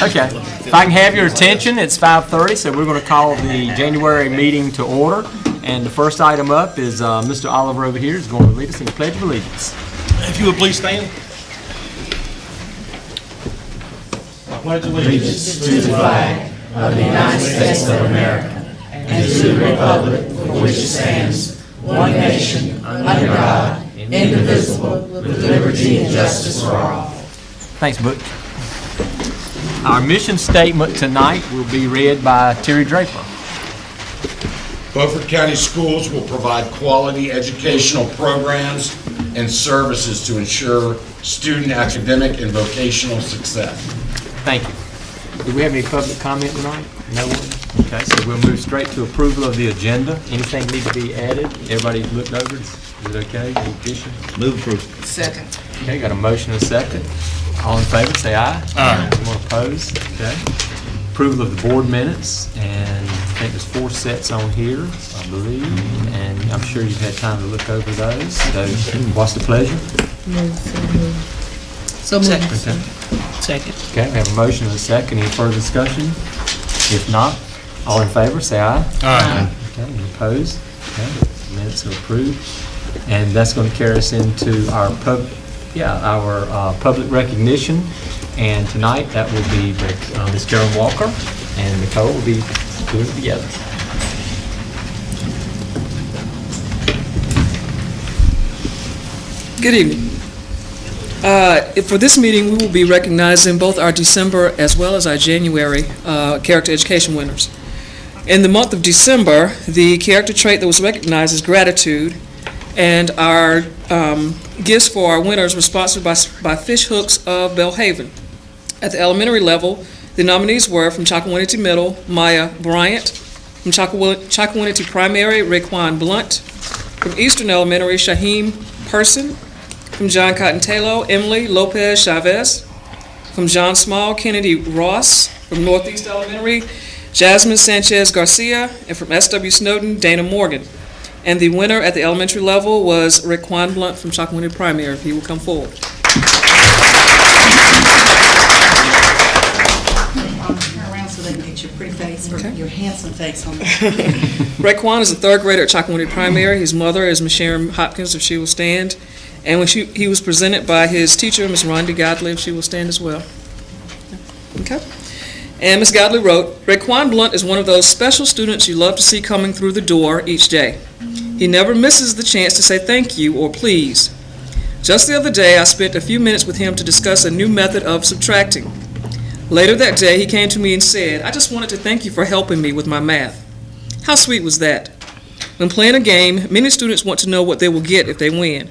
Okay. If I can have your attention, it's 5:30, so we're going to call the January meeting to order. And the first item up is Mr. Oliver over here is going to lead us in the Pledge of Allegiance. If you would please stand. I pledge allegiance to the flag of the United States of America and to the republic for which it stands, one nation, under God, indivisible, with liberty and justice for all. Thanks, Butch. Our mission statement tonight will be read by Terry Draper. Beaufort County Schools will provide quality educational programs and services to ensure student academic and vocational success. Thank you. Do we have any public comment tonight? No one? Okay, so we'll move straight to approval of the agenda. Anything need to be added? Everybody looked over it? Is it okay? Any additions? move approval. Second. Okay, got a motion and a second. All in favor, say aye. Aye. Anyone opposed? Okay. Approval of the board minutes, and I think there's 4 sets on here, I believe, and I'm sure you've had time to look over those. So, what's the pleasure? So moved. Okay. Second. Okay, we have a motion and a second. Any further discussion? If not, all in favor, say aye. Aye. Okay, any opposed? Okay, the minutes are approved. And that's going to carry us into our public recognition. And tonight, that will be Ms. Karen Walker and Nicole will be doing it together. Good evening. For this meeting, we will be recognizing both our December as well as our January character education winners. In the month of December, the character trait that was recognized is gratitude, and our gifts for our winners were sponsored by Fish Hooks of Belhaven. At the elementary level, the nominees were from Chocowinity Middle, Maya Bryant; from Chocowinity Primary, Raekwon Blunt; from Eastern Elementary, Shaheem Person; from John Cotton Taylor, Emily Lopez Chavez; from John Small, Kennedy Ross; from Northeast Elementary, Jasmine Sanchez Garcia; and from S.W. Snowden, Dana Morgan. And the winner at the elementary level was Raekwon Blunt from Chocowinity Primary. If he will come forward. So they can get your pretty face, or Okay. your handsome face on there. Raekwon is a 3rd grader at Chocowinity Primary. His mother is Ms. Sharon Hopkins, if she will stand. And when he was presented by his teacher, Ms. Rhonda Godley, if she will stand as well. Okay. And Ms. Godley wrote, Raekwon Blunt is one of those special students you love to see coming through the door each day. He never misses the chance to say thank you or please. Just the other day, I spent a few minutes with him to discuss a new method of subtracting. Later that day, he came to me and said, I just wanted to thank you for helping me with my math. How sweet was that? When playing a game, many students want to know what they will get if they win.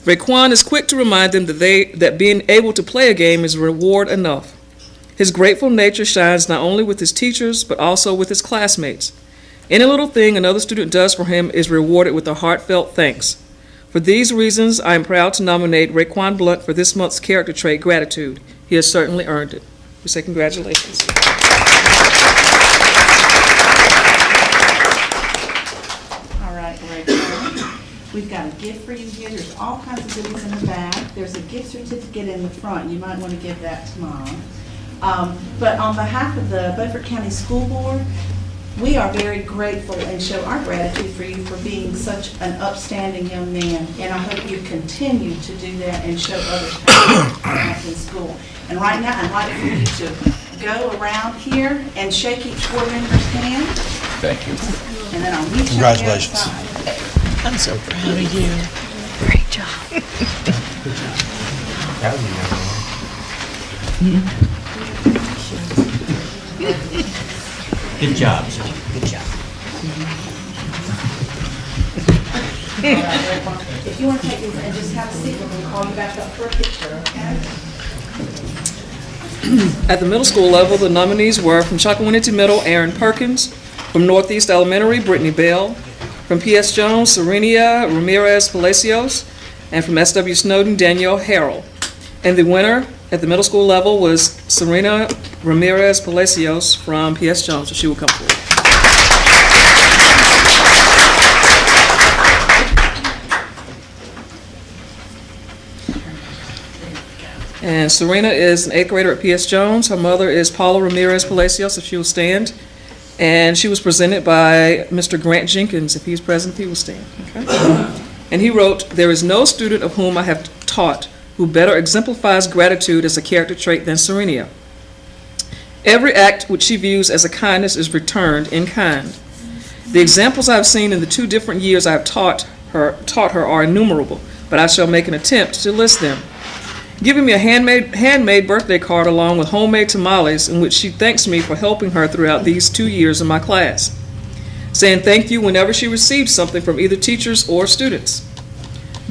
Raekwon is quick to remind them that being able to play a game is reward enough. His grateful nature shines not only with his teachers, but also with his classmates. Any little thing another student does for him is rewarded with a heartfelt thanks. For these reasons, I am proud to nominate Raekwon Blunt for this month's character trait, gratitude. He has certainly earned it. We say congratulations. All right, Rachel. We've got a gift for you here. There's all kinds of goodies in the back. There's a gift certificate in the front. You might want to give that to Mom. But on behalf of the Beaufort County School Board, we are very grateful and show our gratitude for you for being such an upstanding young man. And I hope you continue to do that and show others how to act in school. And right now, I'd like for you to go around here and shake each board member's hand. Thank you. And then I'll meet you on the other side. I'm so proud of you. Great job. That was Good job, sir. Good job. If you want to take these and just have a seat, we're going to call you back up for a picture, okay? At the middle school level, the nominees were from Chocowinity Middle, Aaron Perkins; from Northeast Elementary, Brittany Bell; from P.S. Jones, Serenia Ramirez Palacios; and from S.W. Snowden, Danielle Harrell. And the winner at the middle school level was Serena Ramirez Palacios from P.S. Jones, so she will come forward. And Serena is an 8th grader at P.S. Jones. Her mother is Paula Ramirez Palacios, if she will stand. And she was presented by Mr. Grant Jenkins. If he's present, he will stand. Okay? And he wrote, "There is no student of whom I have taught who better exemplifies gratitude as a character trait than Serenia. Every act which she views as a kindness is returned in kind. The examples I have seen in the 2 different years I have taught her are innumerable, but I shall make an attempt to list them. Giving me a handmade birthday card along with homemade tamales in which she thanks me for helping her throughout these 2 years in my class. Saying thank you whenever she receives something from either teachers or students.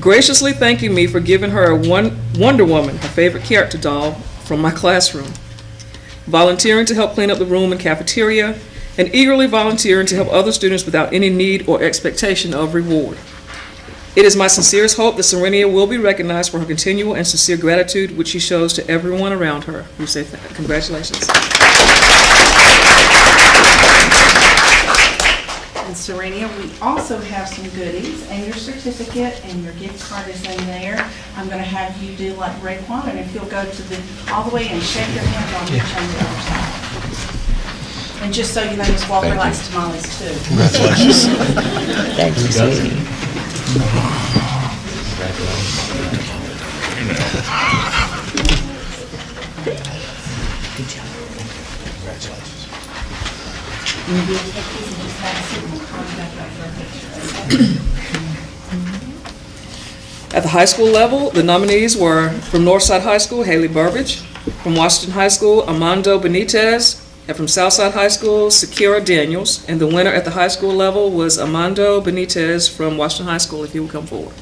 Graciously thanking me for giving her a Wonder Woman, her favorite character doll, from my classroom. Volunteering to help clean up the room and cafeteria, and eagerly volunteering to help other students without any need or expectation of reward. It is my sincerest hope that Serenia will be recognized for her continual and sincere gratitude which she shows to everyone around her." We say congratulations. And Serenia, we also have some goodies, and your certificate and your gift card is in there. I'm going to have you do like Raekwon, and if you'll go to all the way and shake your hand on each on the other side. And just so you know, Ms. Walker likes tamales too. Congratulations. Thank you, sweetie. Good job. Congratulations. At the high school level, the nominees were from Northside High School, Haley Burbage, from Washington High School, Armando Benitez, and from Southside High School, Sakira Daniels. And the winner at the high school level was Armando Benitez from Washington High School, if he will come forward.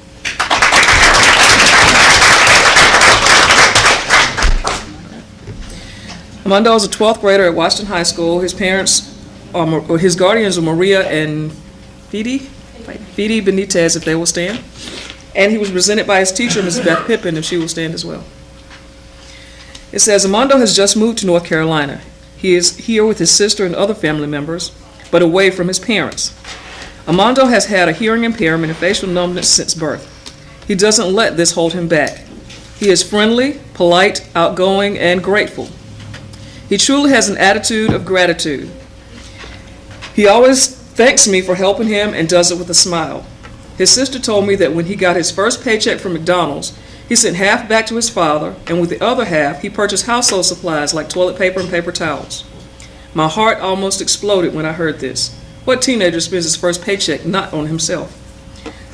Armando is a 12th grader at Washington High School. His guardians are Maria and Fidi Benitez, if they will stand. And he was presented by his teacher, Ms. Beth Pippin, if she will stand as well. It says, Armando has just moved to North Carolina. He is here with his sister and other family members, but away from his parents. Armando has had a hearing impairment and facial numbness since birth. He doesn't let this hold him back. He is friendly, polite, outgoing, and grateful. He truly has an attitude of gratitude. He always thanks me for helping him and does it with a smile. His sister told me that when he got his first paycheck from McDonald's, he sent half back to his father, and with the other half, he purchased household supplies like toilet paper and paper towels. My heart almost exploded when I heard this. What teenager spends his first paycheck not on himself?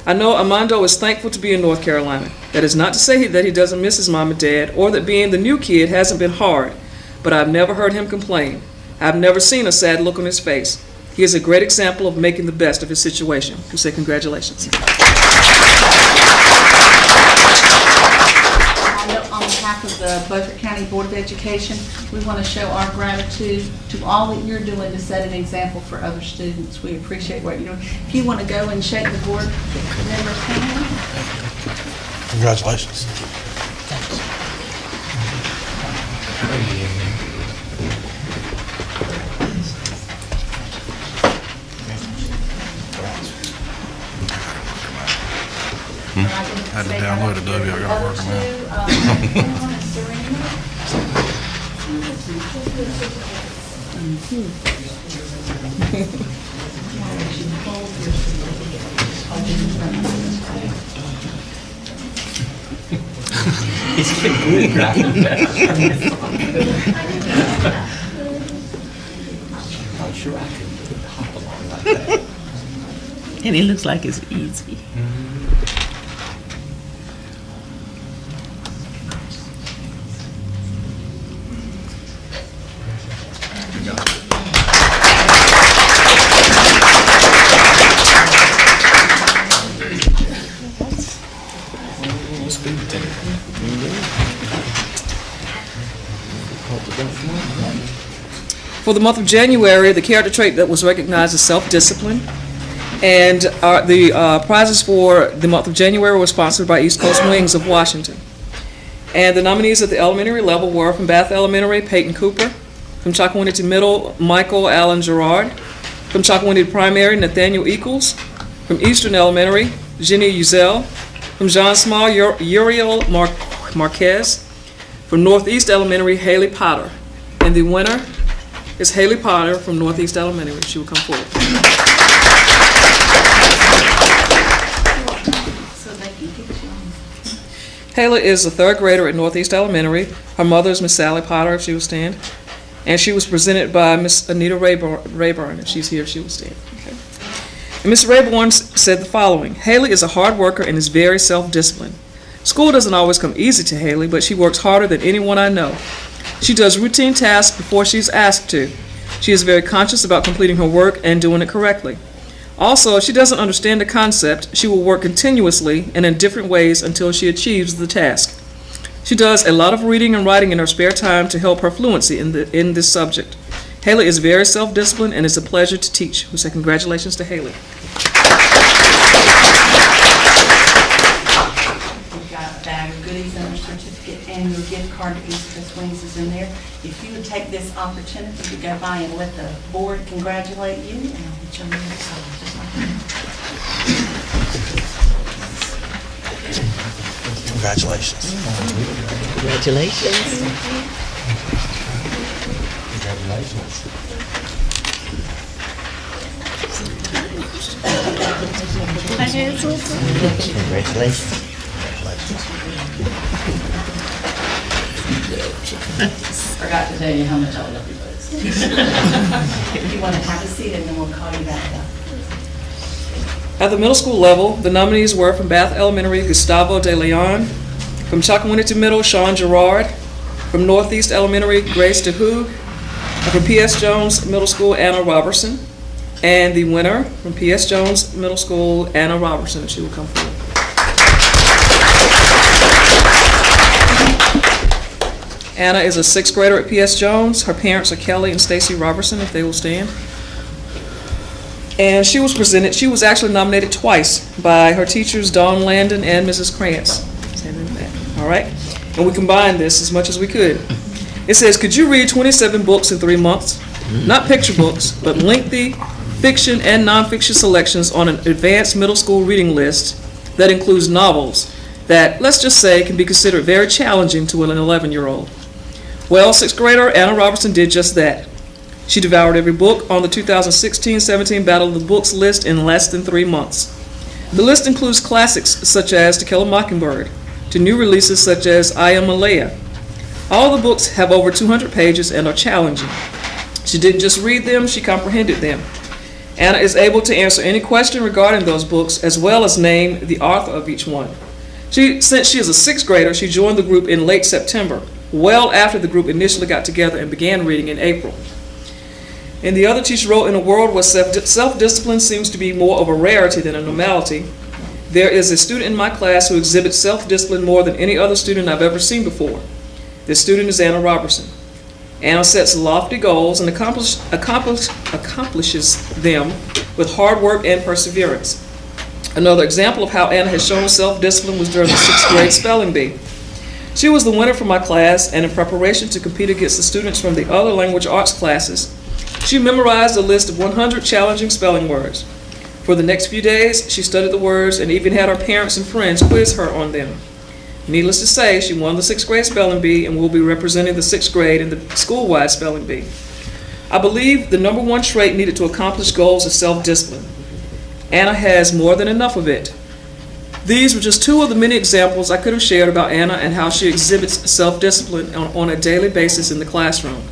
I know Armando is thankful to be in North Carolina. That is not to say that he doesn't miss his mom and dad, or that being the new kid hasn't been hard, but I've never heard him complain. I've never seen a sad look on his face. He is a great example of making the best of his situation. We say congratulations. On behalf of the Beaufort County Board of Education, we want to show our gratitude to all that you're doing to set an example for other students. We appreciate what you're doing. If you want to go and shake the board members' hand. Congratulations. Had to download it, W. I gotta work them He's getting good at graphing that. I'm sure I can hop along like that. And it looks like it's easy. For the month of January, the character trait that was recognized is self-discipline. And the prizes for the month of January were sponsored by East Coast Wings of Washington. And the nominees at the elementary level were from Bath Elementary, Peyton Cooper; from Chocowinity Middle, Michael Allen Gerard; from Chocowinity Primary, Nathaniel Eccles; from Eastern Elementary, Jenny Uzel; from John Small, Uriel Marquez; From Northeast Elementary, Haley Potter. And the winner is Haley Potter from Northeast Elementary. She will come forward. So they can get you on. Haley is a third grader at Northeast Elementary. Her mother is Miss Sally Potter, if she will stand. And she was presented by Miss Anita Rayburn. If she's here, she will stand. Okay. And Miss Rayburn said the following: Haley is a hard worker and is very self-disciplined. School doesn't always come easy to Haley, but she works harder than anyone I know. She does routine tasks before she's asked to. She is very conscious about completing her work and doing it correctly. Also, if she doesn't understand the concept, she will work continuously and in different ways until she achieves the task. She does a lot of reading and writing in her spare time to help her fluency in this subject. Haley is very self-disciplined and it's a pleasure to teach. We say congratulations to Haley. We've got a bag of goodies and a certificate and your gift card to East Coast Wings is in there. If you would take this opportunity to go by and let the board congratulate you, and I'll get your name just like that. Congratulations. Congratulations. Congratulations. Forgot to tell you how much I love you both. If you want to have a seat, and then we'll call you back up. At the middle school level, the nominees were from Bath Elementary, Gustavo De Leon; from Chocowinity Middle, Sean Gerard; from Northeast Elementary, Grace DeHoog; and from P.S. Jones Middle School, Anna Robertson. And the winner from P.S. Jones Middle School, Anna Robertson, and she will come forward. Anna is a sixth grader at P.S. Jones. Her parents are Kelly and Stacy Robertson, if they will stand. And she was actually nominated twice by her teachers, Dawn Landon and Mrs. Krantz. All right? And we combined this as much as we could. It says, could you read 27 books in 3 months? Not picture books, but lengthy fiction and nonfiction selections on an advanced middle school reading list that includes novels that, let's just say, can be considered very challenging to an 11-year-old. Well, sixth grader Anna Robertson did just that. She devoured every book on the 2016-17 Battle of the Books list in less than 3 months. The list includes classics such as To Kill a Mockingbird, to new releases such as I Am Malaya. All the books have over 200 pages and are challenging. She didn't just read them, she comprehended them. Anna is able to answer any question regarding those books as well as name the author of each one. Since she is a sixth grader, she joined the group in late September, well after the group initially got together and began reading in April. And the other teacher wrote, in a world where self-discipline seems to be more of a rarity than a normality, there is a student in my class who exhibits self-discipline more than any other student I've ever seen before. This student is Anna Robertson. Anna sets lofty goals and accomplishes them with hard work and perseverance. Another example of how Anna has shown self-discipline was during the 6th grade spelling bee. She was the winner for my class, and in preparation to compete against the students from the other language arts classes, she memorized a list of 100 challenging spelling words. For the next few days, she studied the words and even had her parents and friends quiz her on them. Needless to say, she won the 6th grade spelling bee and will be representing the 6th grade in the school-wide spelling bee. I believe the number one trait needed to accomplish goals is self-discipline. Anna has more than enough of it. These were just 2 of the many examples I could have shared about Anna and how she exhibits self-discipline on a daily basis in the classroom.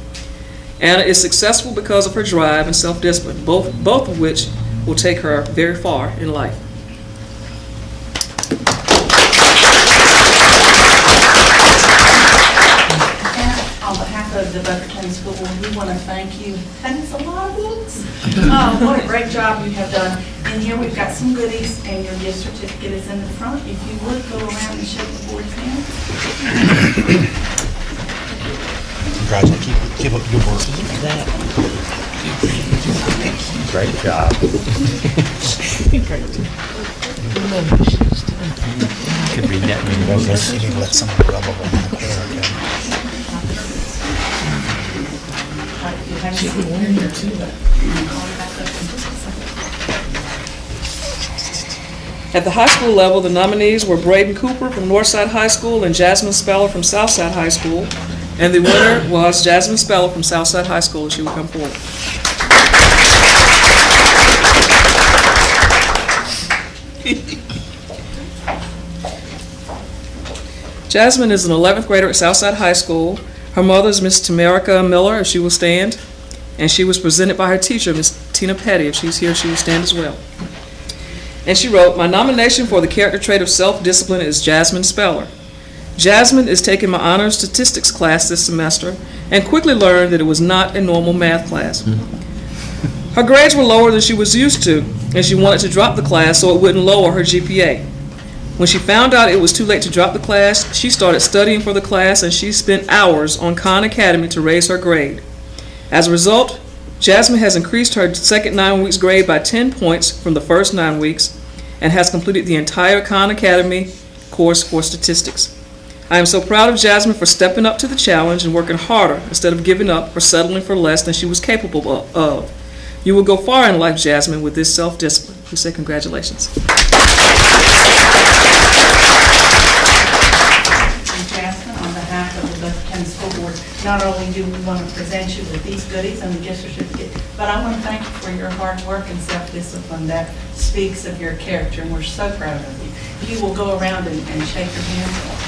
Anna is successful because of her drive and self-discipline, both of which will take her very far in life. On behalf of the Beaufort County School Board, we want to thank you. That is a lot of books. What a great job you have done. In here, we've got some goodies, and your gift certificate is in the front. If you would, go around and shake the board's hand. Congratulations. Keep up your work. Great job. Could be net meaningless. You need to let someone rub over my hair. Okay? Call you back up in just a second. At the high school level, the nominees were Braden Cooper from Northside High School and Jasmine Speller from Southside High School. And the winner was Jasmine Speller from Southside High School. She will come forward. Jasmine is an 11th grader at Southside High School. Her mother is Miss Tamarica Miller, if she will stand. And she was presented by her teacher, Miss Tina Petty. If she's here, she will stand as well. And she wrote, "My nomination for the character trait of self-discipline is Jasmine Speller. Jasmine is taking my honors statistics class this semester and quickly learned that it was not a normal math class. Her grades were lower than she was used to, and she wanted to drop the class so it wouldn't lower her GPA. When she found out it was too late to drop the class, she started studying for the class, and she spent hours on Khan Academy to raise her grade. As a result, Jasmine has increased her second 9 weeks grade by 10 points from the first 9 weeks and has completed the entire Khan Academy course for statistics. I am so proud of Jasmine for stepping up to the challenge and working harder instead of giving up or settling for less than she was capable of. You will go far in life, Jasmine, with this self-discipline." We say congratulations. Jasmine, on behalf of the Beaufort County School Board, not only do we want to present you with these goodies and the gift certificate, but I want to thank you for your hard work and self-discipline. That speaks of your character, and we're so proud of you. If you will go around and shake your hands off.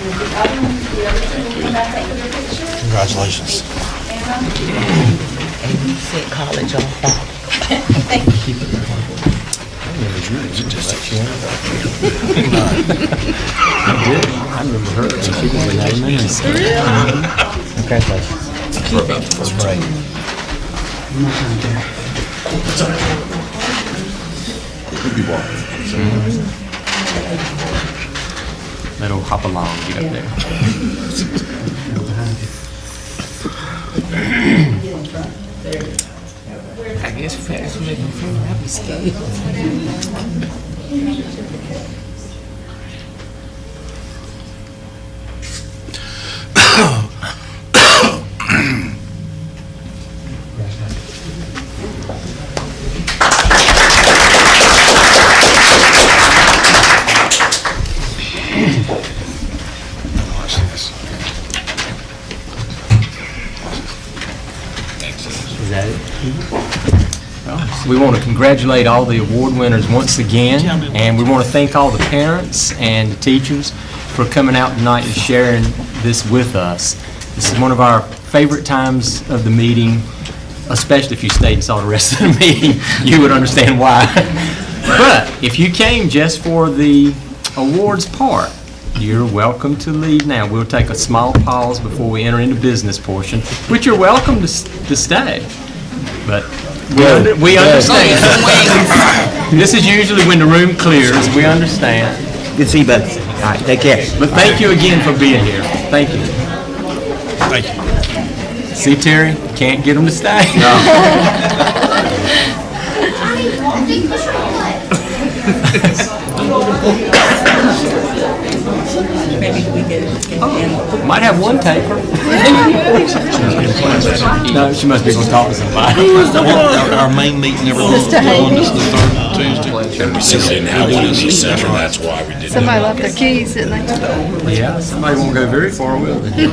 The other two will come back up with your picture. Congratulations. Anna? And you said college on Friday. I remember her. She was in elementary. Congratulations. That's great. Little hop along, get up there. I guess fast making food, I'll be scared. Is that it? Well, we want to congratulate all the award winners once again, and we want to thank all the parents and the teachers for coming out tonight and sharing this with us. This is one of our favorite times of the meeting, especially if you stayed and saw the rest of the meeting. You would understand why. But if you came just for the awards part, you're welcome to leave now. We'll take a small pause before we enter into business portion, which you're welcome to stay. But we understand. This is usually when the room clears. We understand. Good to see you, bud. All right, take care. But thank you again for being here. Thank you. Thank you. See, Terry, can't get them to stay. Maybe we could Might have one taker. No, she must be going to talk to somebody. Our main meeting every month, the one that's the third Tuesday. That's why we did Somebody left their keys, didn't they? Yeah, somebody won't go very far, will they?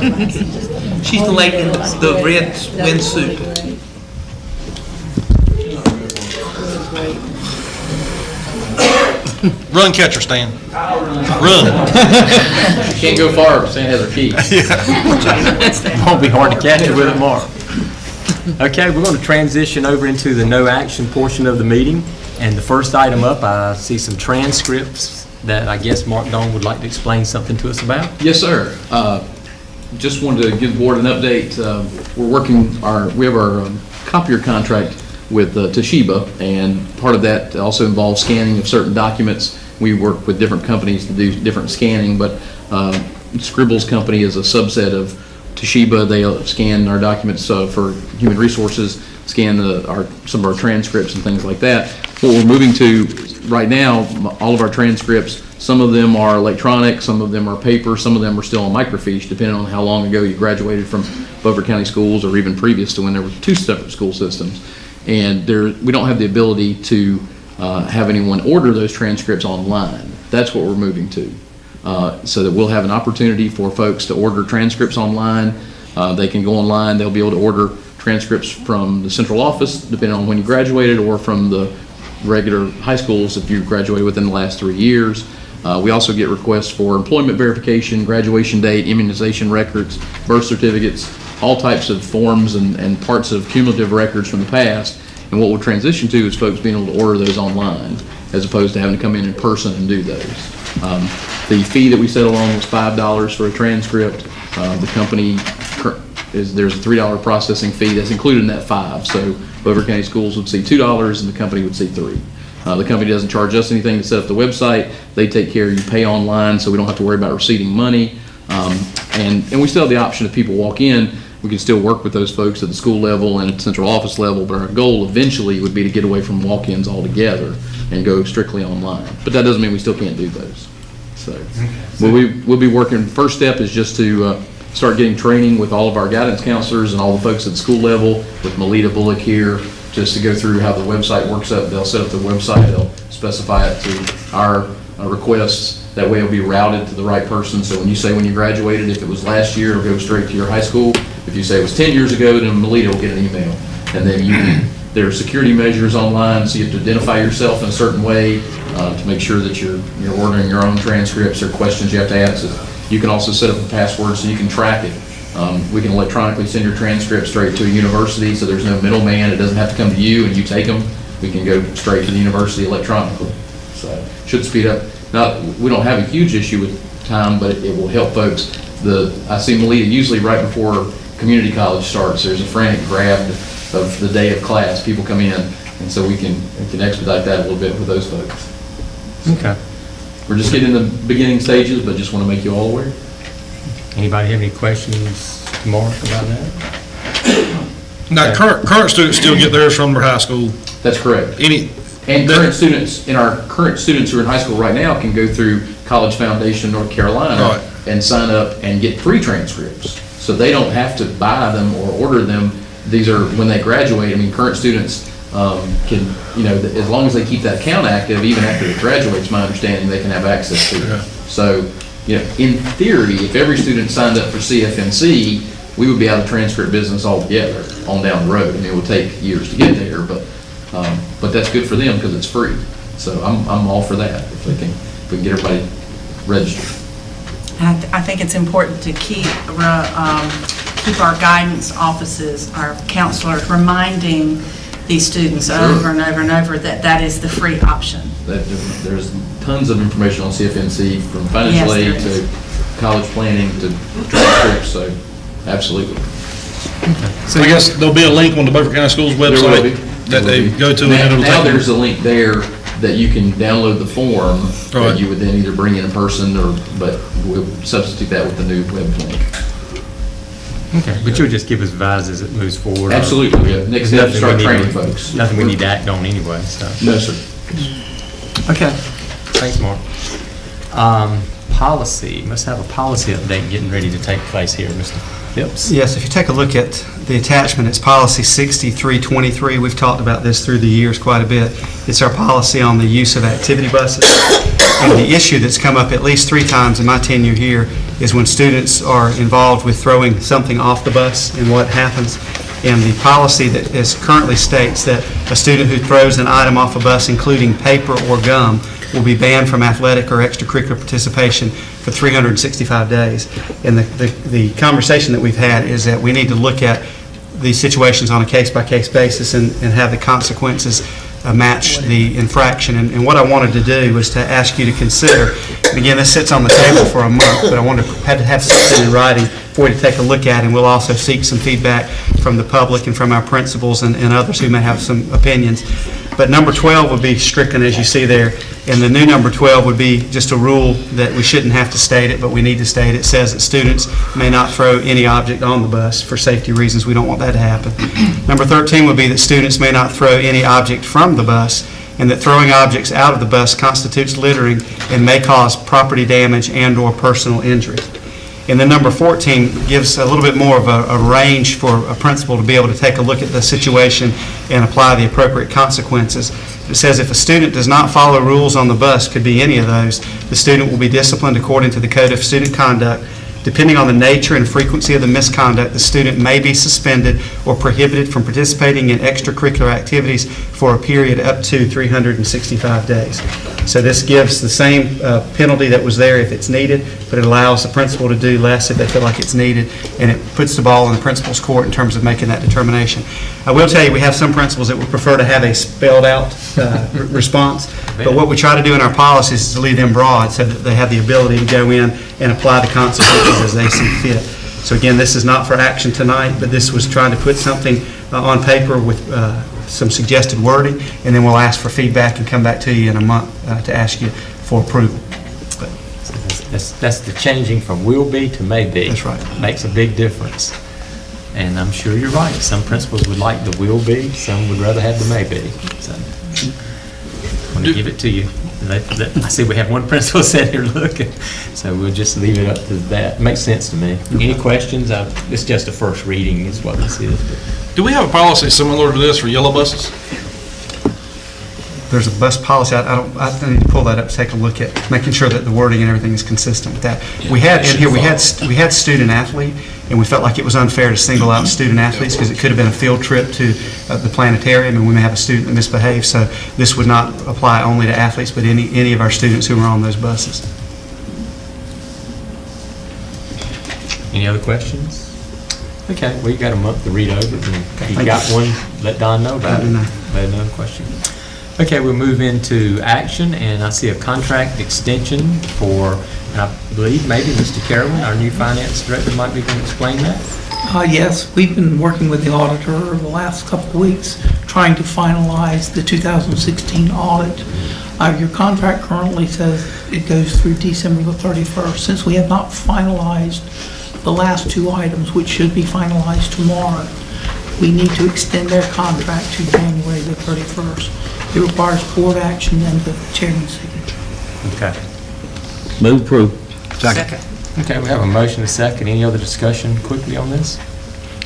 She's the lady in the red windsuit. Run, catcher, Stan. Run. Can't go far if Stan has her keys. Won't be hard to catch her with it, Mark. Okay, we're going to transition over into the no action portion of the meeting. And the first item up, I see some transcripts that I guess Mark Don would like to explain something to us about. Yes, sir. Just wanted to give the board an update. We have our copier contract with Toshiba, and part of that also involves scanning of certain documents. We work with different companies to do different scanning, but Scribble's company is a subset of Toshiba. They scan our documents for human resources, scan some of our transcripts and things like that. What we're moving to right now, all of our transcripts, some of them are electronic, some of them are paper, some of them are still on microfiche, depending on how long ago you graduated from Beaufort County Schools or even previous to when there were two separate school systems. And we don't have the ability to have anyone order those transcripts online. That's what we're moving to. So that we'll have an opportunity for folks to order transcripts online. They can go online, they'll be able to order transcripts from the central office, depending on when you graduated, or from the regular high schools if you graduated within the last 3 years. We also get requests for employment verification, graduation date, immunization records, birth certificates, all types of forms and parts of cumulative records from the past. And what we'll transition to is folks being able to order those online, as opposed to having to come in person and do those. The fee that we settled on was $5 for a transcript. The company there's a $3 processing fee that's included in that $5. So Beaufort County Schools would see $2 and the company would see $3. The company doesn't charge us anything to set up the website. They take care, you pay online, so we don't have to worry about receiving money. And we still have the option if people walk in, we can still work with those folks at the school level and at the central office level, but our goal eventually would be to get away from walk-ins altogether and go strictly online. But that doesn't mean we still can't do those. So we'll be working, first step is just to start getting training with all of our guidance counselors and all the folks at the school level, with Melita Bullock here, just to go through how the website works up. They'll set up the website, they'll specify it to our requests. That way it'll be routed to the right person. So when you say when you graduated, if it was last year, it'll go straight to your high school. If you say it was 10 years ago, then Melita will get an email. And then there are security measures online, so you have to identify yourself in a certain way to make sure that you're ordering your own transcripts or questions you have to ask. You can also set up a password so you can track it. We can electronically send your transcript straight to a university, so there's no middleman. It doesn't have to come to you and you take them. We can go straight to the university electronically. So should speed up. Now, we don't have a huge issue with time, but it will help folks. I see Melita usually right before community college starts. There's a frantic grab of the day of class. People come in, and so we can expedite that a little bit with those folks. Okay. We're just getting in the beginning stages, but just want to make you all aware. Anybody have any questions, Mark, about that? Now, current students still get theirs from their high school. That's correct. Current students who are in high school right now can go through College Foundation North Carolina and sign up and get free transcripts. So they don't have to buy them or order them. These are when they graduate. I mean, current students can, as long as they keep that account active, even after they graduate, it's my understanding they can have access to it. So, in theory, if every student signed up for CFNC, we would be out of transcript business altogether on down the road. I mean, it would take years to get there, but that's good for them because it's free. So I'm all for that if we can get everybody registered. I think it's important to keep our guidance offices, our counselors, reminding these students over and over and over that is the free option. There's tons of information on CFNC, from financial aid to college planning to transcripts, so absolutely. So I guess there'll be a link on the Beaufort County Schools website that they go to. Now there's a link there that you can download the form that you would then either bring in person but we'll substitute that with the new web link. Okay, but you'll just give us advice as it moves forward. Absolutely. Next step is start training folks. Nothing we need to act on anyway. So. No, sir. Okay. Thanks, Mark. Policy. Must have a policy update getting ready to take place here, Mr. Phipps. Yes, if you take a look at the attachment, it's policy 6323. We've talked about this through the years quite a bit. It's our policy on the use of activity buses. And the issue that's come up at least 3 times in my tenure here is when students are involved with throwing something off the bus and what happens. And the policy that is currently states that a student who throws an item off a bus, including paper or gum, will be banned from athletic or extracurricular participation for 365 days. And the conversation that we've had is that we need to look at these situations on a case-by-case basis and have the consequences match the infraction. And what I wanted to do was to ask you to consider, and again, this sits on the table for a month, but I wanted to have something in writing for you to take a look at, and we'll also seek some feedback from the public and from our principals and others who may have some opinions. But number 12 would be stricken, as you see there, and the new number 12 would be just a rule that we shouldn't have to state it, but we need to state it. It says that students may not throw any object on the bus for safety reasons. We don't want that to happen. Number 13 would be that students may not throw any object from the bus, and that throwing objects out of the bus constitutes littering and may cause property damage and/or personal injury. And then number 14 gives a little bit more of a range for a principal to be able to take a look at the situation and apply the appropriate consequences. It says if a student does not follow rules on the bus, could be any of those, the student will be disciplined according to the Code of Student Conduct. Depending on the nature and frequency of the misconduct, the student may be suspended or prohibited from participating in extracurricular activities for a period up to 365 days. So this gives the same penalty that was there if it's needed, but it allows the principal to do less if they feel like it's needed, and it puts the ball in the principal's court in terms of making that determination. I will tell you, we have some principals that would prefer to have a spelled out response, but what we try to do in our policies is to leave them broad so that they have the ability to go in and apply the consequences as they see fit. So again, this is not for action tonight, but this was trying to put something on paper with some suggested wording, and then we'll ask for feedback and come back to you in a month to ask you for approval. But That's the changing from will be to may be. That's right. Makes a big difference. And I'm sure you're right. Some principals would like the will be, some would rather have the may be. So I'm going to give it to you. I see we have one principal sitting here looking, so we'll just leave it up to that. Makes sense to me. Any questions? It's just a first reading is what this is. Do we have a policy similar to this for yellow buses? there's a bus policy. I need to pull that up to take a look at, making sure that the wording and everything is consistent with that. We had in here, we had student athlete, and we felt like it was unfair to single out student athletes because it could have been a field trip to the planetarium, and we may have a student that misbehaved. So this would not apply only to athletes, but any of our students who were on those buses. Any other questions? Okay, well, you got a month to read over it, and if you got one, let Don know about it. Let him know the question. Okay, we'll move into action, and I see a contract extension for, and I believe maybe Mr. Carroll, our new finance director, might be going to explain that. Yes, we've been working with the auditor over the last couple of weeks, trying to finalize the 2016 audit. Your contract currently says it goes through December the 31st. Since we have not finalized the last two items, which should be finalized tomorrow, we need to extend their contract to January the 31st. It requires board action and the chairman's signature. Okay. Move approved. Second. Okay, we have a motion and a second. Any other discussion quickly on this?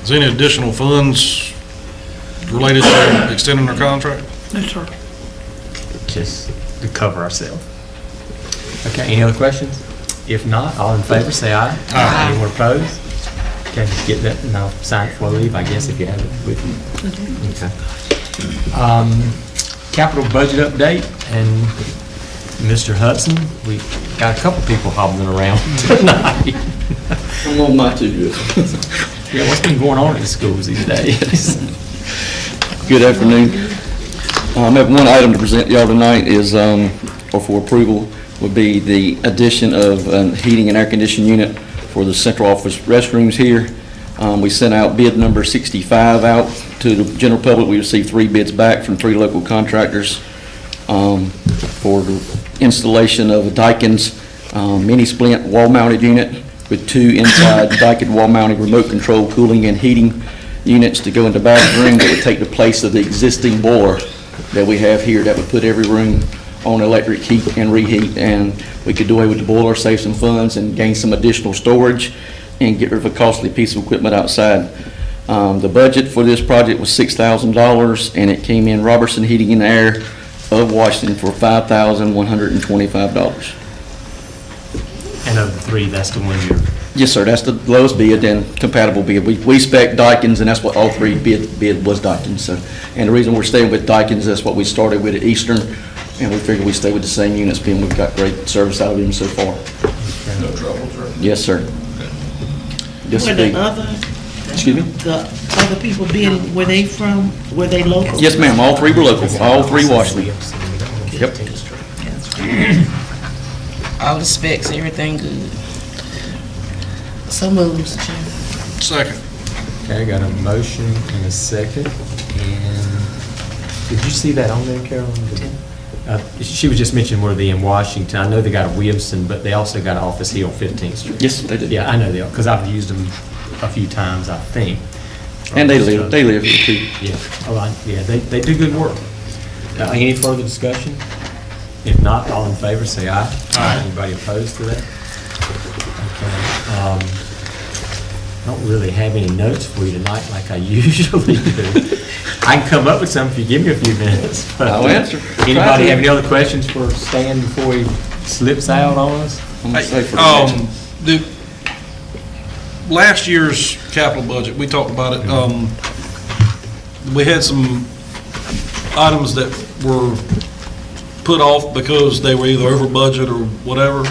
Is there any additional funds related to extending our contract? No, sir. Just to cover ourselves. Okay, any other questions? If not, all in favor, say aye. Aye. Anyone opposed? Okay, get that, and I'll sign it before I leave, I guess, if you have it with you. Okay. Capital budget update, and Mr. Hudson, we got a couple people hobbling around tonight. I'm on my to-do. Yeah, what's been going on at the schools these days? Good afternoon. I have one item to present y'all tonight is, or for approval, would be the addition of a heating and air conditioning unit for the central office restrooms here. We sent out bid number 65 out to the general public. We received 3 bids back from 3 local contractors for the installation of a Daikin's mini splint wall-mounted unit with 2 inside Daikin wall-mounted remote control cooling and heating units to go into bathroom that would take the place of the existing boiler that we have here that would put every room on electric heat and reheat, and we could do away with the boiler, save some funds, and gain some additional storage and get rid of a costly piece of equipment outside. The budget for this project was $6,000, and it came in Robertson Heating and Air of Washington for $5,125. And of the 3, that's the one you're... Yes, sir. That's the lowest bid and compatible bid. We spec Daikin's, and that's what all 3 bid was Daikin's. So, and the reason we're staying with Daikin's, that's what we started with at Eastern, and we figured we stay with the same units, being we've got great service out of them so far. No trouble, sir. Yes, sir. Were the other, excuse me? the other people bidding, were they from, were they local? Yes, ma'am. All 3 were local. All 3 Washington. Yep. All the specs, everything good. So moved, Mr. Chairman. Second. Okay, got a motion and a second, and did you see that on there, Carolyn? She was just mentioning where they in Washington. I know they got a Williamson, but they also got an office here on 15th Street. Yes, they did. Yeah, I know they are, because I've used them a few times, I think. And they live here too. Yeah, they do good work. Any further discussion? If not, all in favor, say aye. Aye. Anybody opposed to that? Okay. don't really have any notes for you tonight like I usually do. I can come up with some if you give me a few minutes. But I'll answer. Anybody have any other questions for Stan before he slips out on us? I'm gonna say for the mention. Last year's capital budget, we talked about it, we had some items that were put off because they were either over budget or whatever.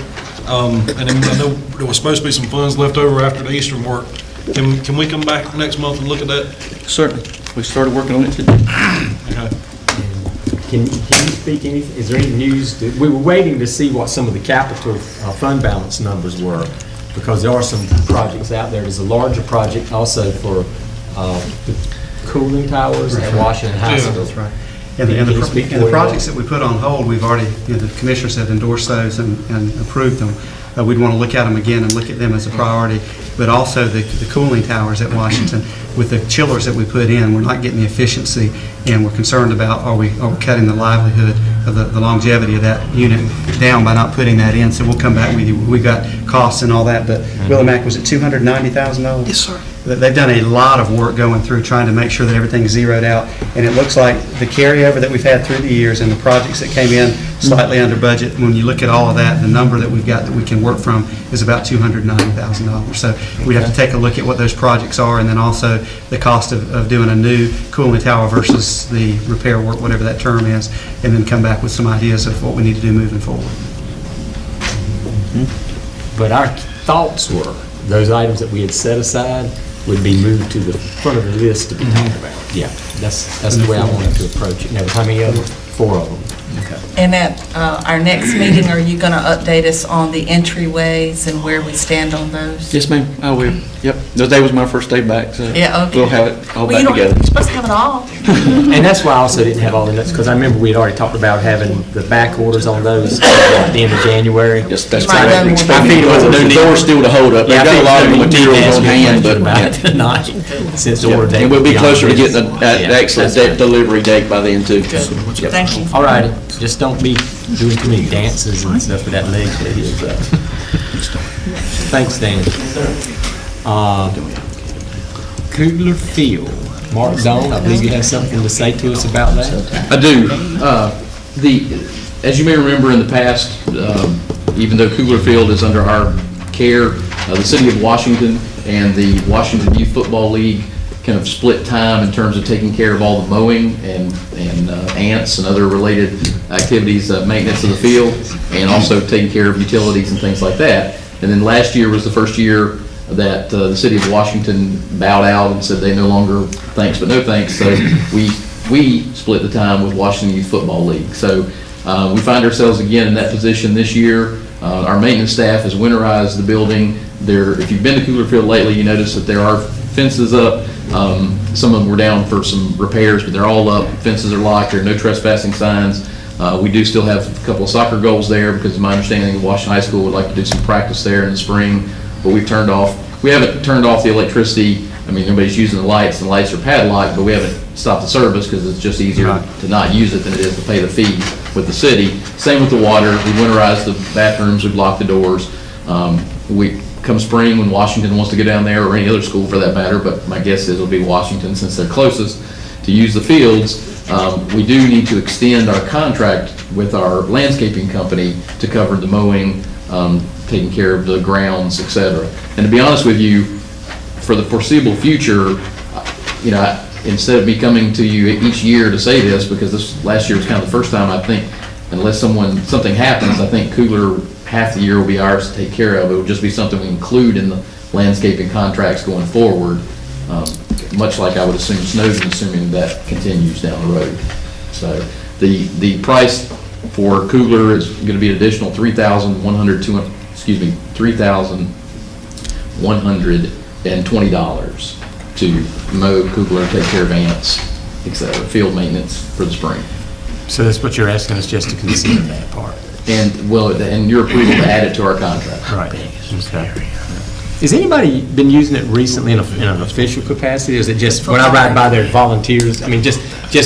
And then I know there was supposed to be some funds left over after the Eastern work. Can we come back next month and look at that? Certainly. We started working on it today. Okay. Can you speak anything? Is there any news? We were waiting to see what some of the capital fund balance numbers were, because there are some projects out there. There's a larger project also for the cooling towers at Washington High School. That's right. And the projects that we put on hold, we've already, the commissioners have endorsed those and approved them. We'd want to look at them again and look at them as a priority, but also the cooling towers at Washington. With the chillers that we put in, we're not getting the efficiency, and we're concerned about are we cutting the livelihood of the longevity of that unit down by not putting that in. So we'll come back with you. We got costs and all that, but Willie Mack, was it $290,000? Yes, sir. They've done a lot of work going through trying to make sure that everything's zeroed out, and it looks like the carryover that we've had through the years and the projects that came in slightly under budget, when you look at all of that, the number that we've got that we can work from is about $290,000. So we'd have to take a look at what those projects are, and then also the cost of doing a new cooling tower versus the repair work, whatever that term is, and then come back with some ideas of what we need to do moving forward. But our thoughts were, those items that we had set aside would be moved to the front of the list to be talked about. Yeah, that's the way I wanted to approach it. Now, how many of them? 4 of them. Okay. And at our next meeting, are you going to update us on the entryways and where we stand on those? Yes, ma'am, I will. Yep. Today was my first day back, so yeah, okay. We'll have it all well, back together. You're supposed to have it all. And that's why I also didn't have all the notes, because I remember we had already talked about having the back orders on those at the end of January. Yes, that's Might have correct. done The door's still to hold up. They've got a lot of the materials on hand, but tonight, since the order date. and we'll be closer to getting the actual delivery date by then, too. Good. Yep. Thank you. All righty, just don't be doing too many dances and stuff with that leg that is up. Thanks, Dan. Kugler Field. Mark Doan, I believe you have something to say to us about that? I do. As you may remember in the past, even though Kugler Field is under our care, the City of Washington and the Washington Youth Football League kind of split time in terms of taking care of all the mowing and ants and other related activities, maintenance of the field, and also taking care of utilities and things like that. And then last year was the first year that the City of Washington bowed out and said they no longer thanks but no thanks. So we split the time with Washington Youth Football League. So we find ourselves again in that position this year. Our maintenance staff has winterized the building. If you've been to Kugler Field lately, you notice that there are fences up. Some of them were down for some repairs, but they're all up. Fences are locked. There are no trespassing signs. We do still have a couple of soccer goals there because, my understanding, Washington High School would like to do some practice there in the spring. But we haven't turned off the electricity. I mean, nobody's using the lights, and the lights are padlocked, but we haven't stopped the service because it's just easier to not use it than it is to pay the fee with the city. Same with the water. We winterized the bathrooms, we've locked the doors. Come spring, when Washington wants to go down there, or any other school for that matter, but my guess is it'll be Washington since they're closest to use the fields, we do need to extend our contract with our landscaping company to cover the mowing, taking care of the grounds, et cetera. And to be honest with you, for the foreseeable future, instead of me coming to you each year to say this, because this last year was kind of the first time, I think, unless something happens, I think Kugler half the year will be ours to take care of. It will just be something we include in the landscaping contracts going forward, much like I would assume Snowden, assuming that continues down the road. So the price for Kugler is going to be an additional $3,120 to mow Kugler, take care of ants, etc., field maintenance for the spring. So that's what you're asking us, just to consider that part? And your approval to add it to our contract. Right. Okay. Has anybody been using it recently in an official capacity? Or is it just, when I ride by there, volunteers? I mean, just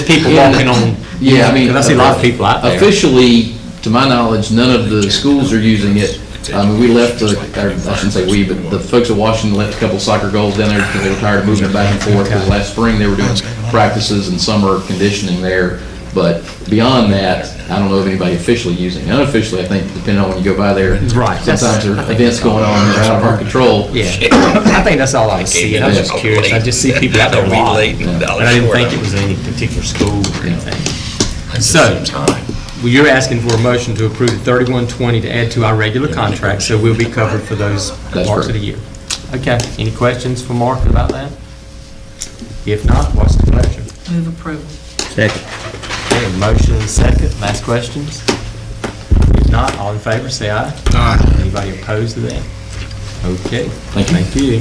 people walking on? Yeah, I mean, because I see a lot of people out there. Officially, to my knowledge, none of the schools are using it. We left, or I shouldn't say we, but the folks at Washington left a couple soccer goals down there because they were tired of moving it back and forth, because last spring they were doing practices and summer conditioning there. But beyond that, I don't know of anybody officially using it. Unofficially, I think, depending on when you go by there, Right. sometimes there are events going on that are out of our control. Yeah, I think that's all I was seeing. I was just curious. I just see people out there a lot. But I didn't think it was any particular school or anything. So, well, you're asking for a motion to approve the 3120 to add to our regular contract, so we'll be covered for those parts of the year. Okay, any questions for Mark about that? If not, what's the pleasure? Move approval. Second. Okay, a motion and a second. Last questions? If not, all in favor, say aye. Aye. Anybody opposed to that? Okay. Thank you.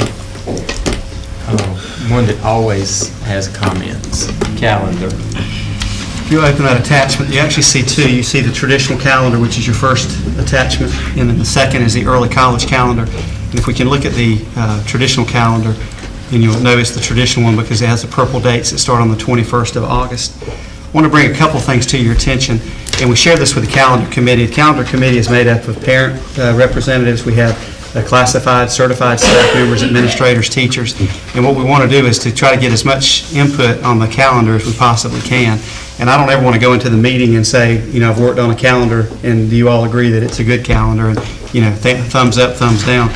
One that always has comments, calendar. If you open that attachment, you actually see two. You see the traditional calendar, which is your first attachment, and then the second is the early college calendar. And if we can look at the traditional calendar, and you'll notice the traditional one because it has the purple dates that start on the 21st of August. I want to bring a couple things to your attention, and we share this with the calendar committee. The calendar committee is made up of parent representatives. We have classified, certified staff members, administrators, teachers, and what we want to do is to try to get as much input on the calendar as we possibly can. And I don't ever want to go into the meeting and say, you know, I've worked on a calendar, and do you all agree that it's a good calendar? And, you know, thumbs up, thumbs down.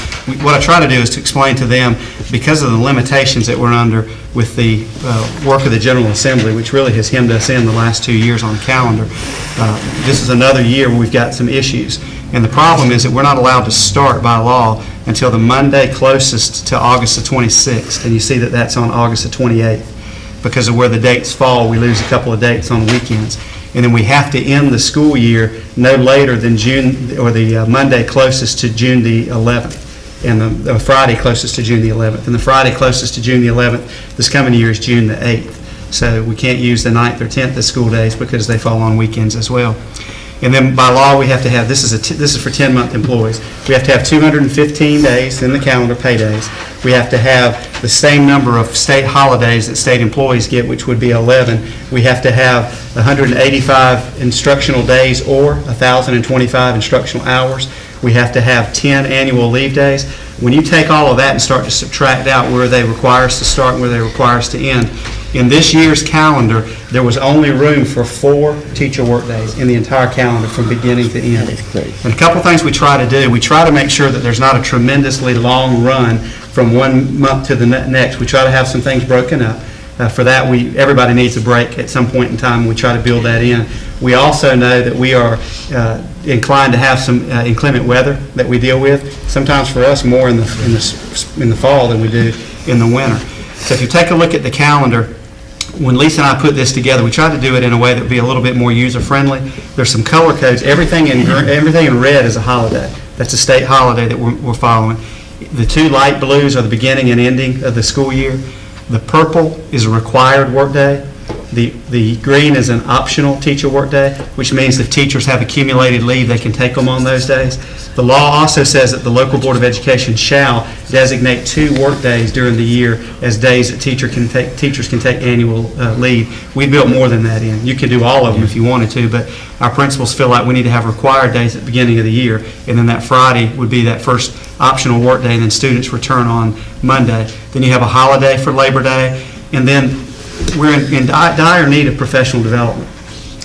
What I try to do is to explain to them, because of the limitations that we're under with the work of the General Assembly, which really has hemmed us in the last 2 years on the calendar, this is another year where we've got some issues. And the problem is that we're not allowed to start by law until the Monday closest to August the 26th. And you see that that's on August the 28th. Because of where the dates fall, we lose a couple of dates on the weekends. And then we have to end the school year no later than June, or the Monday closest to June the 11th, and the Friday closest to June the 11th. And the Friday closest to June the 11th this coming year is June the 8th. So we can't use the 9th or 10th as school days because they fall on weekends as well. And then by law, we have to have, this is for 10-month employees, we have to have 215 days in the calendar, pay days. We have to have the same number of state holidays that state employees get, which would be 11. We have to have 185 instructional days or 1,025 instructional hours. We have to have 10 annual leave days. When you take all of that and start to subtract out where they require us to start and where they require us to end, in this year's calendar, there was only room for 4 teacher work days in the entire calendar from beginning to end. And a couple things we try to do, we try to make sure that there's not a tremendously long run from one month to the next. We try to have some things broken up. For that, everybody needs a break at some point in time. We try to build that in. We also know that we are inclined to have some inclement weather that we deal with. Sometimes for us more in the fall than we do in the winter. So if you take a look at the calendar, when Lisa and I put this together, we tried to do it in a way that would be a little bit more user-friendly. There's some color codes. Everything in red is a holiday. That's a state holiday that we're following. The 2 light blues are the beginning and ending of the school year. The purple is a required workday. The green is an optional teacher workday, which means if teachers have accumulated leave, they can take them on those days. The law also says that the local Board of Education shall designate 2 work days during the year as days that teachers can take annual leave. We built more than that in. You could do all of them if you wanted to, but our principals feel like we need to have required days at the beginning of the year, and then that Friday would be that first optional work day, and then students return on Monday. Then you have a holiday for Labor Day, and then we're in dire need of professional development.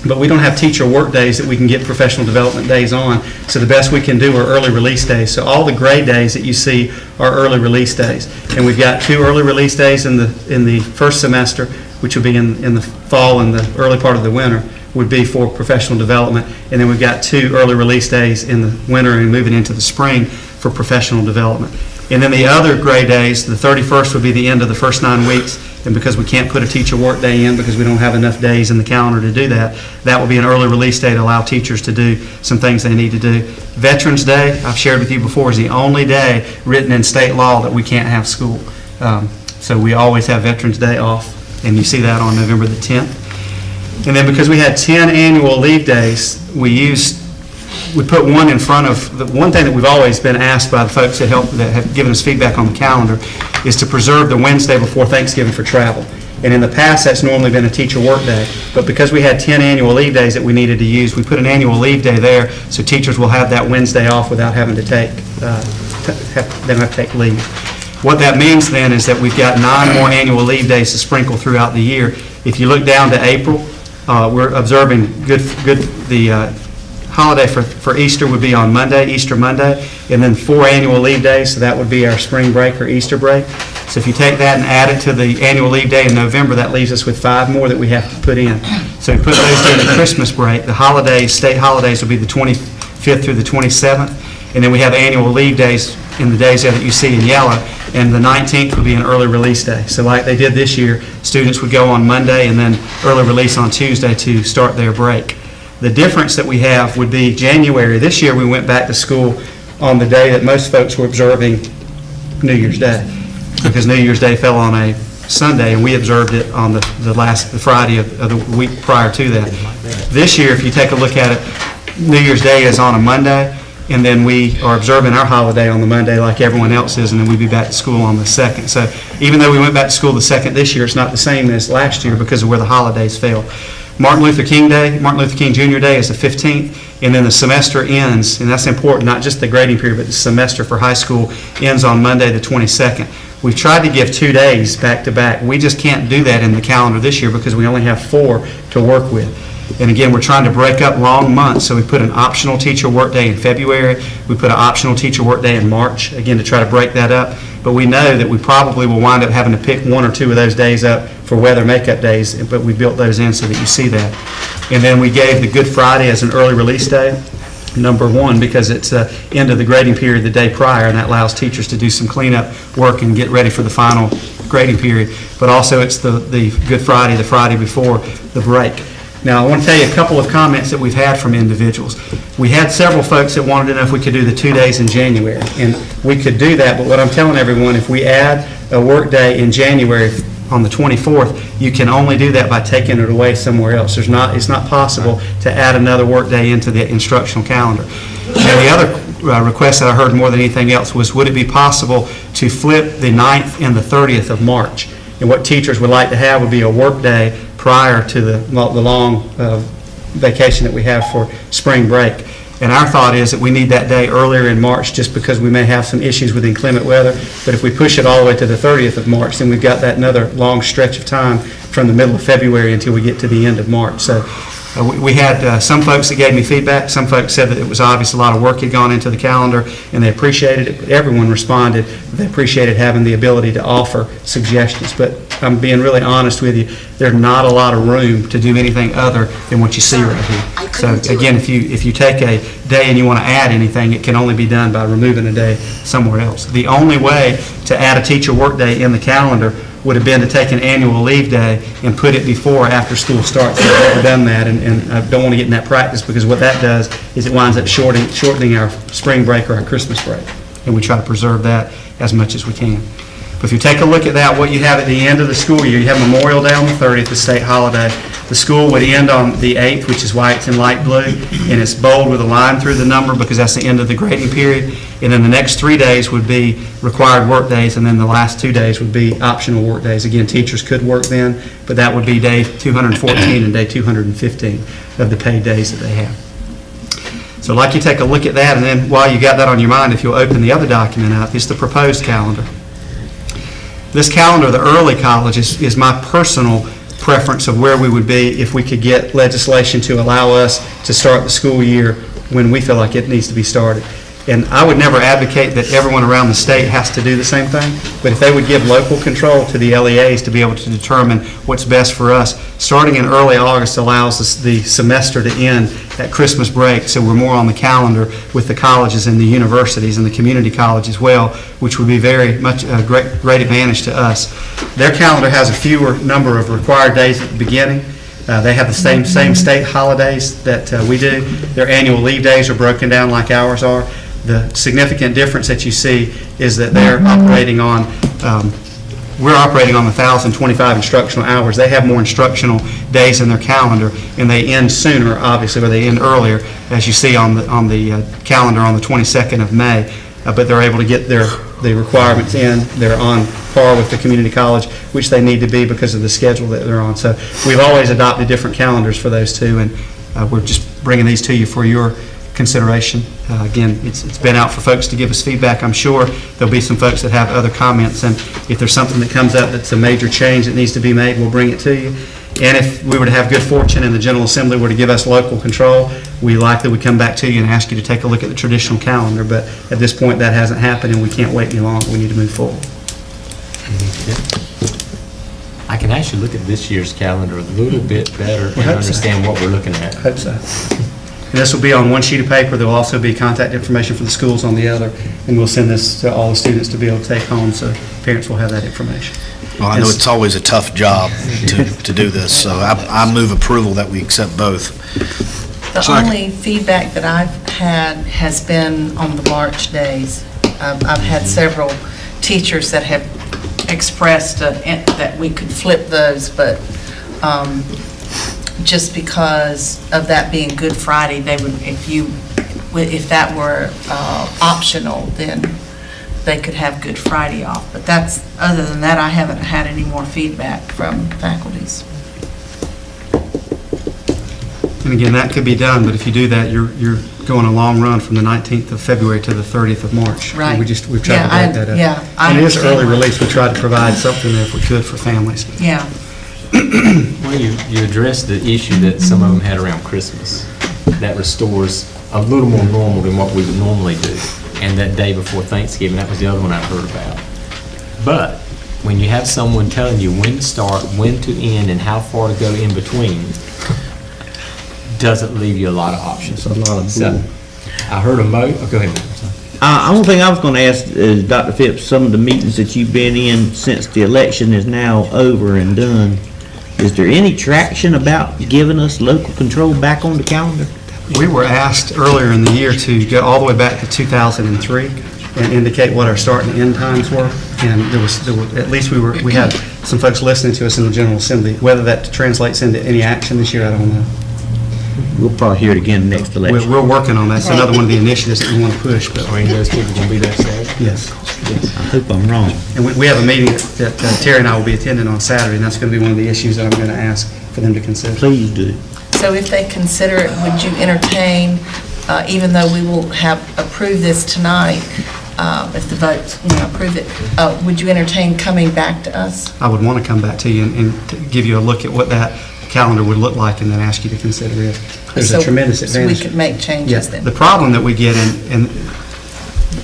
But we don't have teacher work days that we can get professional development days on, so the best we can do are early release days. So all the gray days that you see are early release days. And we've got 2 early release days in the first semester, which will be in the fall and the early part of the winter, would be for professional development. And then we've got 2 early release days in the winter and moving into the spring for professional development. And then the other gray days, the 31st would be the end of the first 9 weeks, and because we can't put a teacher work day in because we don't have enough days in the calendar to do that, that will be an early release day to allow teachers to do some things they need to do. Veterans Day, I've shared with you before, is the only day written in state law that we can't have school. So we always have Veterans Day off, and you see that on November the 10th. And then because we had 10 annual leave days, we put one in front of, the one thing that we've always been asked by the folks that have given us feedback on the calendar is to preserve the Wednesday before Thanksgiving for travel. And in the past, that's normally been a teacher work day. But because we had 10 annual leave days that we needed to use, we put an annual leave day there so teachers will have that Wednesday off without having to take, they don't have to take leave. What that means then is that we've got 9 more annual leave days to sprinkle throughout the year. If you look down to April, we're observing the holiday for Easter would be on Monday, Easter Monday, and then 4 annual leave days, so that would be our spring break or Easter break. So if you take that and add it to the annual leave day in November, that leaves us with 5 more that we have to put in. So we put those during the Christmas break. The holidays, state holidays, will be the 25th through the 27th, and then we have annual leave days in the days there that you see in yellow, and the 19th would be an early release day. So like they did this year, students would go on Monday and then early release on Tuesday to start their break. The difference that we have would be January. This year we went back to school on the day that most folks were observing New Year's Day, because New Year's Day fell on a Sunday, and we observed it on the Friday of the week prior to that. This year, if you take a look at it, New Year's Day is on a Monday, and then we are observing our holiday on the Monday like everyone else is, and then we'd be back to school on the 2nd. So even though we went back to school the 2nd this year, it's not the same as last year because of where the holidays fell. Martin Luther King Day, Martin Luther King Jr. Day is the 15th, and then the semester ends, and that's important, not just the grading period, but the semester for high school ends on Monday the 22nd. We've tried to give 2 days back to back. We just can't do that in the calendar this year because we only have 4 to work with. And again, we're trying to break up long months, so we put an optional teacher work day in February. We put an optional teacher work day in March, again, to try to break that up. But we know that we probably will wind up having to pick 1 or 2 of those days up for weather makeup days, but we built those in so that you see that. And then we gave the Good Friday as an early release day, number 1, because it's the end of the grading period the day prior, and that allows teachers to do some cleanup work and get ready for the final grading period. But also it's the Good Friday, the Friday before the break. Now, I want to tell you a couple of comments that we've had from individuals. We had several folks that wanted to know if we could do the 2 days in January, and we could do that, but what I'm telling everyone, if we add a work day in January on the 24th, you can only do that by taking it away somewhere else. It's not possible to add another work day into the instructional calendar. And the other request that I heard more than anything else was, would it be possible to flip the 9th and the 30th of March? And what teachers would like to have would be a work day prior to the long vacation that we have for spring break. And our thought is that we need that day earlier in March just because we may have some issues with inclement weather. But if we push it all the way to the 30th of March, then we've got that another long stretch of time from the middle of February until we get to the end of March. So we had some folks that gave me feedback. Some folks said that it was obvious a lot of work had gone into the calendar, and they appreciated it. But everyone responded that they appreciated having the ability to offer suggestions. But I'm being really honest with you, there's not a lot of room to do anything other than what you see right here. So again, if you take a day and you want to add anything, it can only be done by removing a day somewhere else. The only way to add a teacher work day in the calendar would have been to take an annual leave day and put it before or after school starts. We've never done that, and I don't want to get in that practice because what that does is it winds up shortening our spring break or our Christmas break, and we try to preserve that as much as we can. But if you take a look at that, what you have at the end of the school year, you have Memorial Day on the 30th, the state holiday. The school would end on the 8th, which is why it's in light blue, and it's bold with a line through the number because that's the end of the grading period. And then the next 3 days would be required work days, and then the last 2 days would be optional work days. Again, teachers could work then, but that would be day 214 and day 215 of the paid days that they have. So I'd like you to take a look at that, and then while you got that on your mind, if you'll open the other document up, it's the proposed calendar. This calendar, the early college, is my personal preference of where we would be if we could get legislation to allow us to start the school year when we feel like it needs to be started. And I would never advocate that everyone around the state has to do the same thing, but if they would give local control to the LEAs to be able to determine what's best for us, starting in early August allows us the semester to end at Christmas break, so we're more on the calendar with the colleges and the universities and the community college as well, which would be very much a great advantage to us. Their calendar has a fewer number of required days at the beginning. They have the same state holidays that we do. Their annual leave days are broken down like ours are. The significant difference that you see is that they're operating on, we're operating on 1,025 instructional hours. They have more instructional days in their calendar, and they end sooner, obviously, or they end earlier, as you see on the calendar on the 22nd of May. But they're able to get their the requirements in. They're on par with the community college, which they need to be because of the schedule that they're on. So we've always adopted different calendars for those two, and we're just bringing these to you for your consideration. Again, it's been out for folks to give us feedback. I'm sure there'll be some folks that have other comments, and if there's something that comes up that's a major change that needs to be made, we'll bring it to you. And if we were to have good fortune and the General Assembly were to give us local control, we likely would come back to you and ask you to take a look at the traditional calendar. But at this point, that hasn't happened, and we can't wait any longer. We need to move forward. I can actually look at this year's calendar a little bit better and hope so. understand what we're looking at. I hope so. And this will be on one sheet of paper. There will also be contact information for the schools on the other, and we'll send this to all the students to be able to take home, so parents will have that information. Well, I know it's always a tough job to do this, so I move approval that we accept both. The only feedback that I've had has been on the March days. I've had several teachers that have expressed that we could flip those, but just because of that being Good Friday, they would, if that were optional, then they could have Good Friday off. But other than that, I haven't had any more feedback from faculties. And again, that could be done, but if you do that, you're going a long run from the 19th of February to the 30th of March. Right. We've tried to break that up. Yeah, and it is early release. We tried to provide something there if we could for families. Yeah. Well, you addressed the issue that some of them had around Christmas. That restores a little more normal than what we would normally do. And that day before Thanksgiving, that was the other one I heard about. But when you have someone telling you when to start, when to end, and how far to go in between, doesn't leave you a lot of options. A lot of So, I heard go ahead. one thing I was going to ask is, Dr. Phipps, some of the meetings that you've been in since the election is now over and done, is there any traction about giving us local control back on the calendar? We were asked earlier in the year to go all the way back to 2003 and indicate what our start and end times were. And there were at least we had some folks listening to us in the General Assembly. Whether that translates into any action this year, I don't know. We'll probably hear it again next election. We're working on that. It's another one of the initiatives that we want to push. But Those people going to be there Saturday? yes. I hope I'm wrong. And we have a meeting that Terry and I will be attending on Saturday, and that's going to be one of the issues that I'm going to ask for them to consider. Please do. So if they consider it, would you entertain, even though we will have approved this tonight, if the votes approve it, would you entertain coming back to us? I would want to come back to you and to give you a look at what that calendar would look like and then ask you to consider it. There's a tremendous advantage. So we could make changes then? The problem that we get, and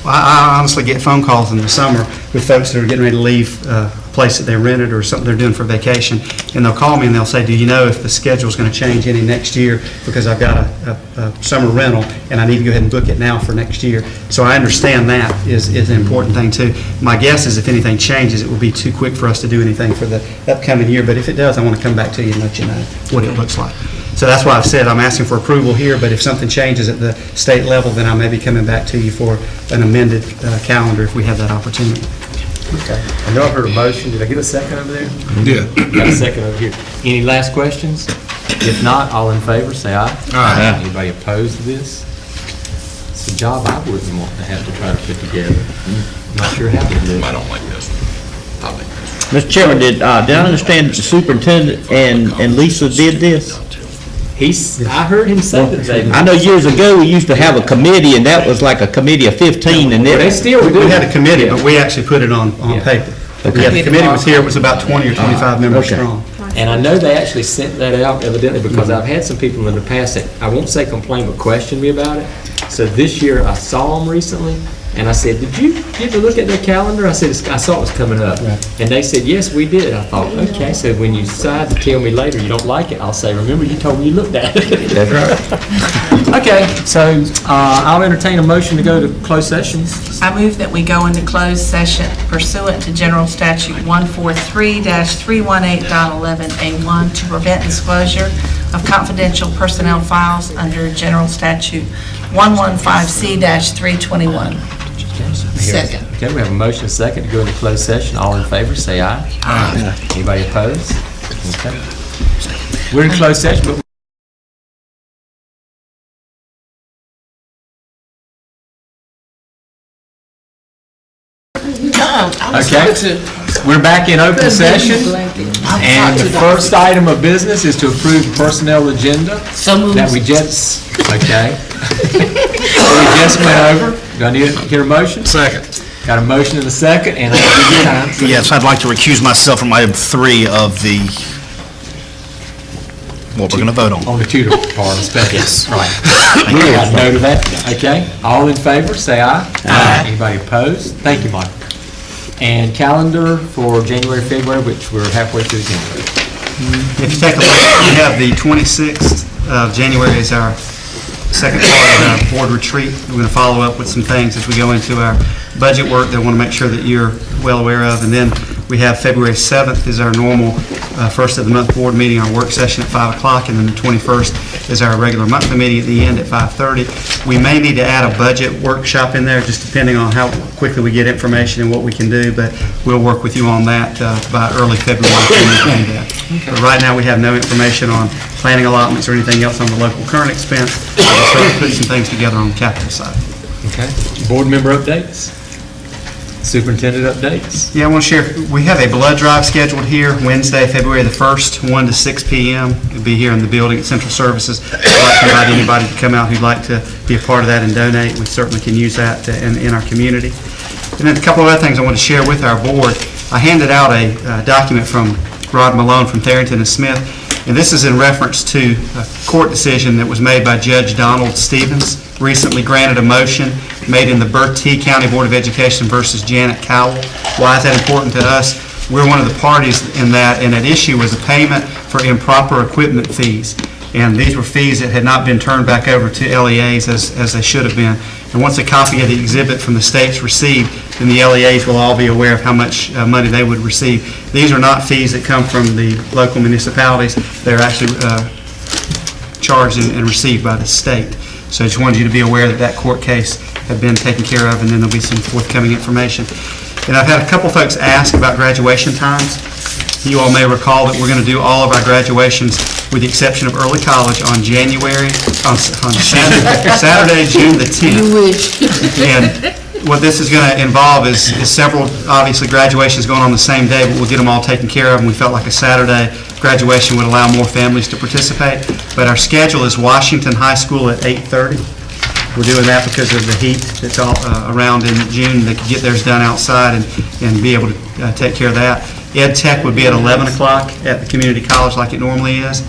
I honestly get phone calls in the summer with folks that are getting ready to leave a place that they rented or something they're doing for vacation, and they'll call me and they'll say, do you know if the schedule's going to change any next year because I've got a summer rental and I need to go ahead and book it now for next year. So I understand that is an important thing too. My guess is if anything changes, it will be too quick for us to do anything for the upcoming year, but if it does, I want to come back to you and let you know what it looks like. So that's why I've said I'm asking for approval here, but if something changes at the state level, then I may be coming back to you for an amended calendar if we have that opportunity. Okay. I know I heard a motion. Did I get a second over there? Yeah. Got a second over here. Any last questions? If not, all in favor, say aye. Aye. Anybody opposed to this? It's a job I wouldn't want to have to try to put together. Not sure how to do it. I don't like this one. I like this Mr. Chairman, did I understand that the superintendent and Lisa did this? I heard him say that they. I know years ago, we used to have a committee, and that was like a committee of 15, and They then, still do. We had a committee, but we actually put it on paper. Okay. The committee was here, it was about 20 or 25 members Okay. strong. And I know they actually sent that out evidently because I've had some people in the past that, I won't say complain, but question me about it. So this year, I saw them recently, and I said, did you get to look at their calendar? I said, I saw it was coming up. Right. And they said, yes, we did. I thought, okay, so when you decide to tell me later you don't like it, I'll say, remember you told me you looked at it. that's right. Okay, so I'll entertain a motion to go to closed sessions. I move that we go into closed session pursuant to General Statute 143-318.11A1 to prevent disclosure of confidential personnel files under General Statute 115C-321. Second. Okay, we have a motion, a second, to go into closed session. All in favor, say aye. Aye. Anybody opposed? Okay. We're in closed session, but Okay, we're back in open session, and the first item of business is to approve the personnel agenda that we just, okay. That we just went over. Do I need to hear a motion? Second. Got a motion and a second, and I'll give you time. Yes, I'd like to recuse myself from item 3 of the, what we're going to vote on. On the tutor part, especially. Yes. Right. Got a note of that. Okay. All in favor, say aye. Aye. Anybody opposed? Thank you, Mike. And calendar for January, February, which we're halfway through January. If you take a look, we have the 26th of January as our second part of our board retreat. We're going to follow up with some things as we go into our budget work that I want to make sure that you're well aware of. And then we have February 7th is our normal first of the month board meeting, our work session at 5 o'clock, and then the 21st is our regular monthly meeting at the end at 5:30. We may need to add a budget workshop in there, just depending on how quickly we get information and what we can do, but we'll work with you on that by early February. But right now, we have no information on planning allotments or anything else on the local current expense. We'll start to put some things together on the capital side. Okay. Board member updates? Superintendent updates? Yeah, I want to share, we have a blood drive scheduled here Wednesday, February the 1st, 1 to 6 p.m. It'll be here in the building at Central Services. I'd like to invite anybody to come out who'd like to be a part of that and donate. We certainly can use that in our community. And then a couple of other things I want to share with our board. I handed out a document from Rod Malone from Tharrington and Smith, and this is in reference to a court decision that was made by Judge Donald Stevens, recently granted a motion made in the Bertie County Board of Education versus Janet Cowell. Why is that important to us? We're one of the parties in that, and at issue was a payment for improper equipment fees. And these were fees that had not been turned back over to LEAs as they should have been. And once a copy of the exhibit from the state's received, then the LEAs will all be aware of how much money they would receive. These are not fees that come from the local municipalities. They're actually charged and received by the state. So I just wanted you to be aware that that court case had been taken care of, and then there'll be some forthcoming information. And I've had a couple folks ask about graduation times. You all may recall that we're going to do all of our graduations, with the exception of early college, on Saturday, June the 10th. You wish. And what this is going to involve is several, obviously, graduations going on the same day, but we'll get them all taken care of, and we felt like a Saturday graduation would allow more families to participate. But our schedule is Washington High School at 8:30. We're doing that because of the heat that's all around in June. They could get theirs done outside and be able to take care of that. Ed Tech would be at 11 o'clock at the community college like it normally is.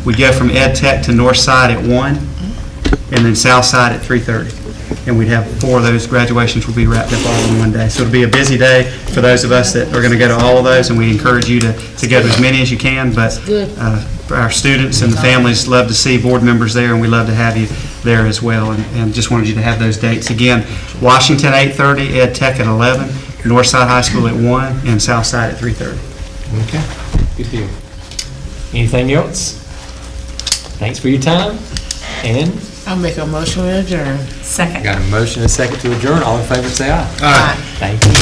We go from Ed Tech to North Side at 1, and then South Side at 3:30. And we'd have 4 of those graduations will be wrapped up all in one day. So it'll be a busy day for those of us that are going to go to all of those, and we encourage you to go to as many as you can. But our students and the families love to see board members there, and we love to have you there as well. And just wanted you to have those dates. Again, Washington 8:30, Ed Tech at 11, Northside High School at 1, and Southside at 3:30. Okay, good deal. Anything else? Thanks for your time, and I'll make a motion to adjourn. Second. got a motion and a second to adjourn. All in favor, say aye. Aye. Thank you.